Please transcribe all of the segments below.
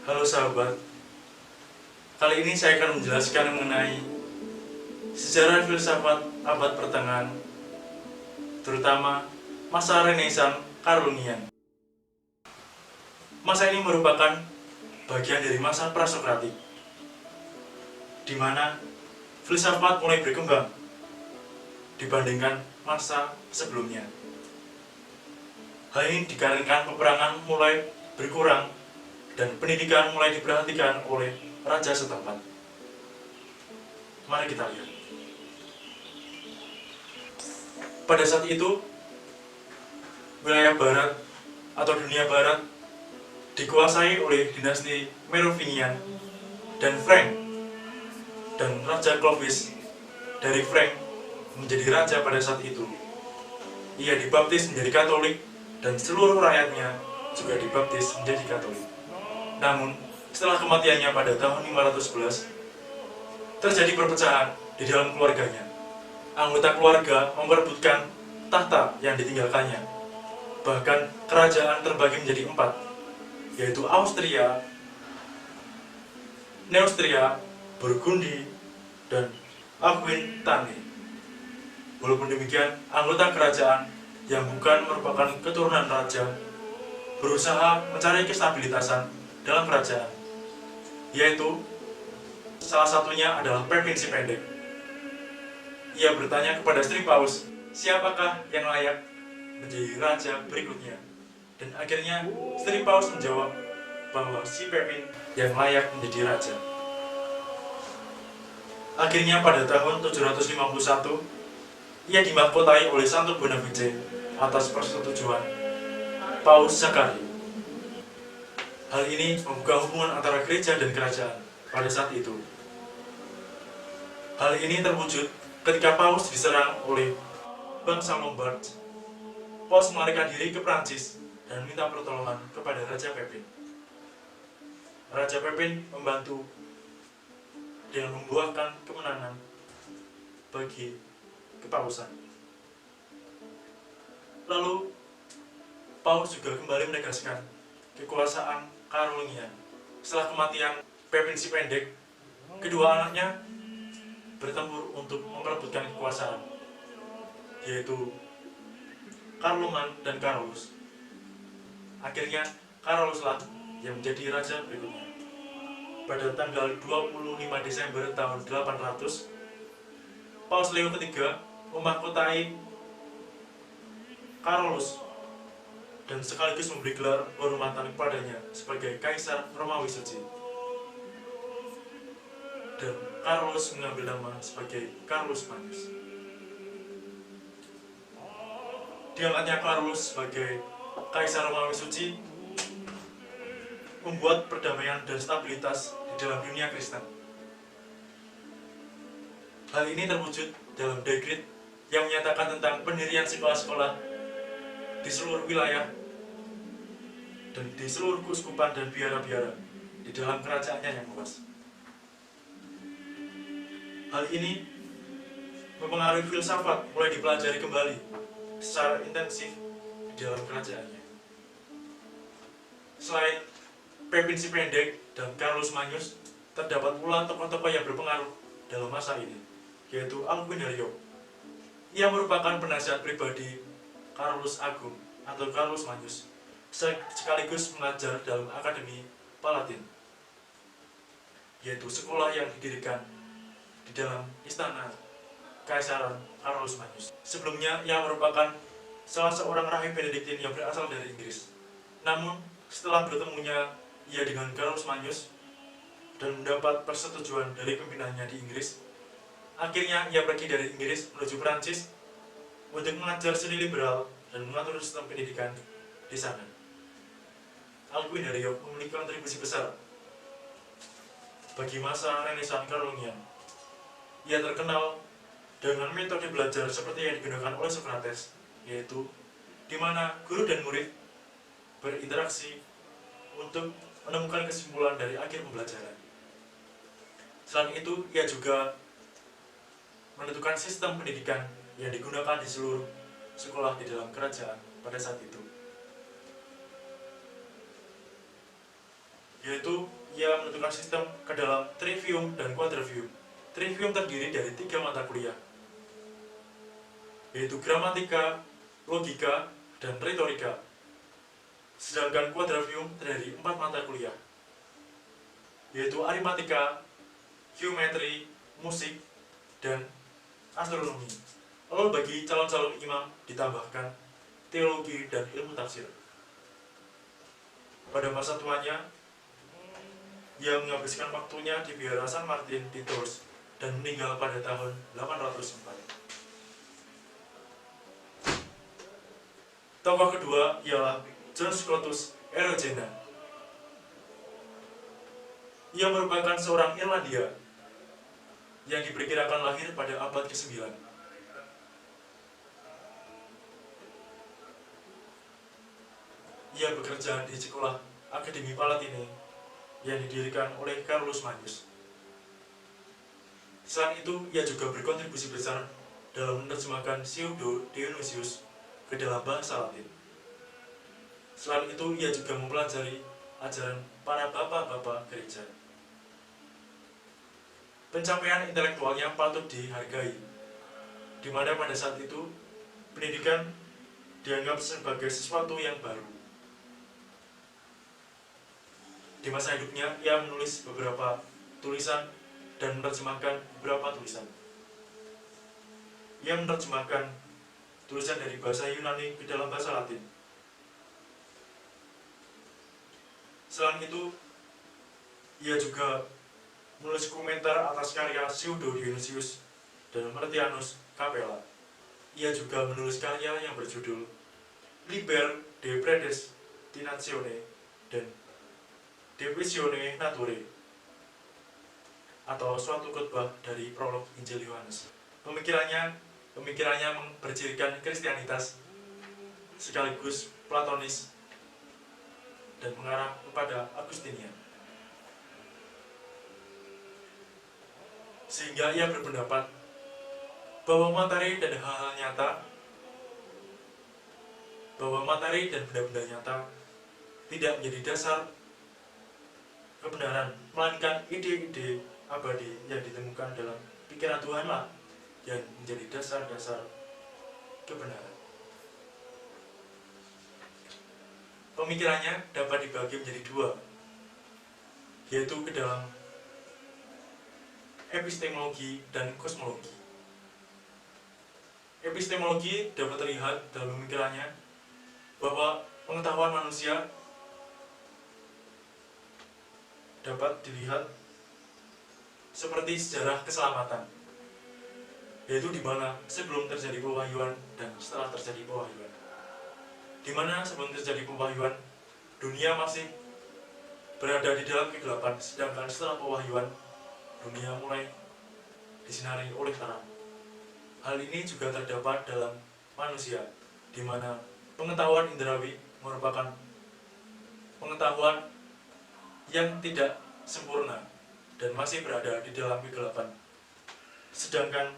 Halo sahabat, kali ini saya akan menjelaskan mengenai sejarah filsafat abad pertengahan, terutama masa Renaissance Karunian. Masa ini merupakan bagian dari masa Prasokratik, di mana filsafat mulai berkembang dibandingkan masa sebelumnya. Hal ini dikarenakan peperangan mulai berkurang dan pendidikan mulai diperhatikan oleh raja setempat. Mari kita lihat. Pada saat itu, wilayah barat atau dunia barat dikuasai oleh dinasti Merovingian dan Frank, dan Raja Clovis dari Frank menjadi raja pada saat itu. Ia dibaptis menjadi Katolik dan seluruh rakyatnya juga dibaptis menjadi Katolik. Namun, setelah kematiannya pada tahun 511, terjadi perpecahan di dalam keluarganya. Anggota keluarga memperebutkan tahta yang ditinggalkannya. Bahkan kerajaan terbagi menjadi 4, yaitu Austria, Neustria, Burgundi, dan Aquitaine. Walaupun demikian, anggota kerajaan yang bukan merupakan keturunan raja berusaha mencari kestabilitasan dalam kerajaan, yaitu salah satunya adalah Pepin si Pendek. Ia bertanya kepada Sri Paus, siapakah yang layak menjadi raja berikutnya? Dan akhirnya Sri Paus menjawab bahwa si Pepin yang layak menjadi raja. Akhirnya pada tahun 751, ia dimahkotai oleh Santo Bonavice atas persetujuan Paus Zakari. Hal ini membuka hubungan antara gereja dan kerajaan pada saat itu. Hal ini terwujud ketika Paus diserang oleh bangsa Lombard. Paus melarikan diri ke Prancis dan minta pertolongan kepada Raja Pepin. Raja Pepin membantu dengan membuahkan kemenangan bagi kepausan. Lalu Paus juga kembali menegaskan kekuasaan Karolingian. Setelah kematian Pepin si Pendek, kedua anaknya bertempur untuk memperebutkan kekuasaan, yaitu Karloman dan Carolus. Akhirnya Carolus lah yang menjadi raja berikutnya. Pada tanggal 25 Desember tahun 800, Paus Leo III memahkotai Carolus dan sekaligus memberi gelar kehormatan kepadanya sebagai Kaisar Romawi Suci. Dan Carolus mengambil nama sebagai Carolus Magnus. Diangkatnya Carolus sebagai Kaisar Romawi Suci membuat perdamaian dan stabilitas di dalam dunia Kristen. Hal ini terwujud dalam dekret yang menyatakan tentang pendirian sekolah-sekolah di seluruh wilayah dan di seluruh keuskupan dan biara-biara di dalam kerajaannya yang luas. Hal ini mempengaruhi filsafat mulai dipelajari kembali secara intensif di dalam kerajaannya. Selain Pepin si Pendek dan Carolus Magnus, terdapat pula tokoh-tokoh yang berpengaruh dalam masa ini, yaitu Aquinario. Ia merupakan penasihat pribadi Carolus Agung atau Carolus Magnus, sekaligus mengajar dalam Akademi Palatin, yaitu sekolah yang didirikan di dalam istana Kaisaran Carolus Magnus. Sebelumnya, ia merupakan salah seorang rahib Benediktin yang berasal dari Inggris. Namun, setelah bertemunya ia dengan Carolus Magnus dan mendapat persetujuan dari pimpinannya di Inggris, akhirnya ia pergi dari Inggris menuju Prancis untuk mengajar seni liberal dan mengatur sistem pendidikan di sana. Aquinario memiliki kontribusi besar bagi masa Renaissance Karunian. Ia terkenal dengan metode belajar seperti yang digunakan oleh Socrates, yaitu di mana guru dan murid berinteraksi untuk menemukan kesimpulan dari akhir pembelajaran. Selain itu, ia juga menentukan sistem pendidikan yang digunakan di seluruh sekolah di dalam kerajaan pada saat itu. yaitu ia menentukan sistem ke dalam trivium dan quadrivium. Trivium terdiri dari 3 mata kuliah, yaitu gramatika, logika, dan retorika. Sedangkan quadrivium terdiri 4 mata kuliah, yaitu aritmatika, geometri, musik, dan astronomi. Lalu bagi calon-calon imam ditambahkan teologi dan ilmu tafsir. Pada masa tuanya, ia menghabiskan waktunya di Vihara San Martin di Tours dan meninggal pada tahun 804. Tokoh kedua ialah John Scotus Erigena. Ia merupakan seorang Irlandia yang diperkirakan lahir pada abad ke-9. Ia bekerja di sekolah Akademi Palatine yang didirikan oleh Carolus Magnus. Selain itu, ia juga berkontribusi besar dalam menerjemahkan Pseudo Dionysius ke dalam bahasa Latin. Selain itu, ia juga mempelajari ajaran para bapak-bapak gereja. Pencapaian intelektualnya patut dihargai, di mana pada saat itu pendidikan dianggap sebagai sesuatu yang baru. Di masa hidupnya, ia menulis beberapa tulisan dan menerjemahkan beberapa tulisan. Ia menerjemahkan tulisan dari bahasa Yunani ke dalam bahasa Latin. Selain itu, ia juga menulis komentar atas karya Pseudo Dionysius dan Martianus Capella. Ia juga menulis karya yang berjudul Liber de Predestinatione dan De Visione Naturae, atau suatu khotbah dari prolog Injil Yohanes. Pemikirannya bercirikan Kristianitas sekaligus Platonis dan mengarah kepada Agustinian. Sehingga ia berpendapat bahwa materi dan benda-benda nyata tidak menjadi dasar kebenaran, melainkan ide-ide abadi yang ditemukan dalam pikiran Tuhanlah yang menjadi dasar-dasar kebenaran. Pemikirannya dapat dibagi menjadi dua, yaitu ke dalam epistemologi dan kosmologi. Epistemologi dapat terlihat dalam pemikirannya bahwa pengetahuan manusia dapat dilihat seperti sejarah keselamatan, yaitu di mana sebelum terjadi pewahyuan dan setelah terjadi pewahyuan. Di mana sebelum terjadi pewahyuan, dunia masih berada di dalam kegelapan, sedangkan setelah pewahyuan, dunia mulai disinari oleh terang. Hal ini juga terdapat dalam manusia, di mana pengetahuan indrawi merupakan pengetahuan yang tidak sempurna dan masih berada di dalam kegelapan. Sedangkan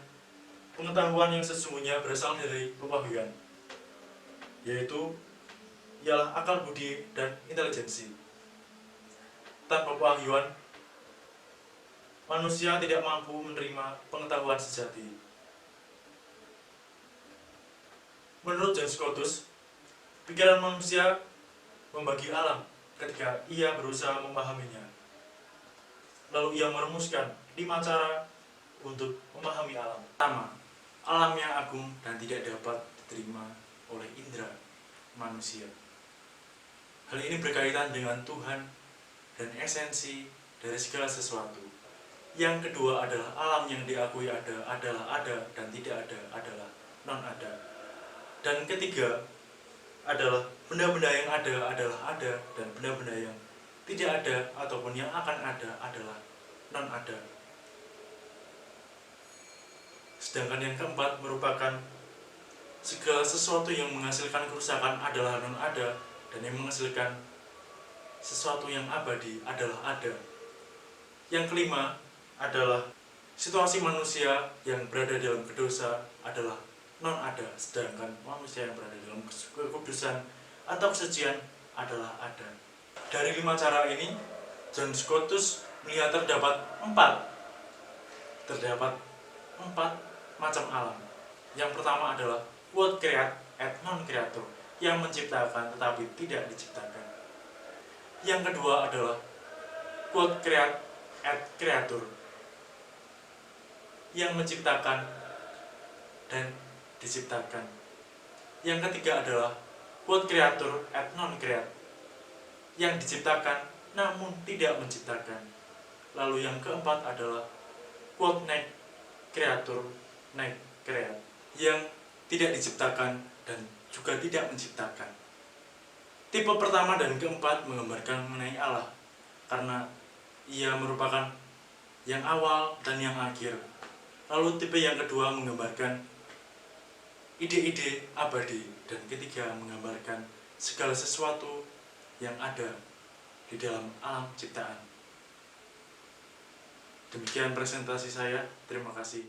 pengetahuan yang sesungguhnya berasal dari pewahyuan, yaitu ialah akal budi dan intelijensi. Tanpa pewahyuan, manusia tidak mampu menerima pengetahuan sejati. Menurut John Scotus, pikiran manusia membagi alam ketika ia berusaha memahaminya. Lalu ia merumuskan 5 cara untuk memahami alam. Pertama, alam yang agung dan tidak dapat diterima oleh indera manusia. Hal ini berkaitan dengan Tuhan dan esensi dari segala sesuatu. Yang kedua adalah alam yang diakui adalah ada dan tidak ada adalah non-ada. Dan ketiga adalah benda-benda yang ada adalah ada dan benda-benda yang tidak ada ataupun yang akan ada adalah non-ada. Sedangkan yang keempat merupakan segala sesuatu yang menghasilkan kerusakan adalah non-ada dan yang menghasilkan sesuatu yang abadi adalah ada. Yang kelima adalah situasi manusia yang berada dalam kedosa adalah non-ada, sedangkan manusia yang berada dalam kekudusan atau kesucian adalah ada. Dari 5 cara ini, John Scotus melihat terdapat empat macam alam. Yang pertama adalah quod creat et non creatur, yang menciptakan tetapi tidak diciptakan. Yang kedua adalah quod creat et creatur, yang menciptakan dan diciptakan. Yang ketiga adalah quod creatur et non creat, yang diciptakan namun tidak menciptakan. Lalu yang keempat adalah quod nec creatur nec creat, yang tidak diciptakan dan juga tidak menciptakan. Tipe pertama dan keempat menggambarkan mengenai Allah, karena ia merupakan yang awal dan yang akhir. Lalu tipe yang kedua menggambarkan ide-ide abadi, dan ketiga menggambarkan segala sesuatu yang ada di dalam alam ciptaan. Demikian presentasi saya. Terima kasih.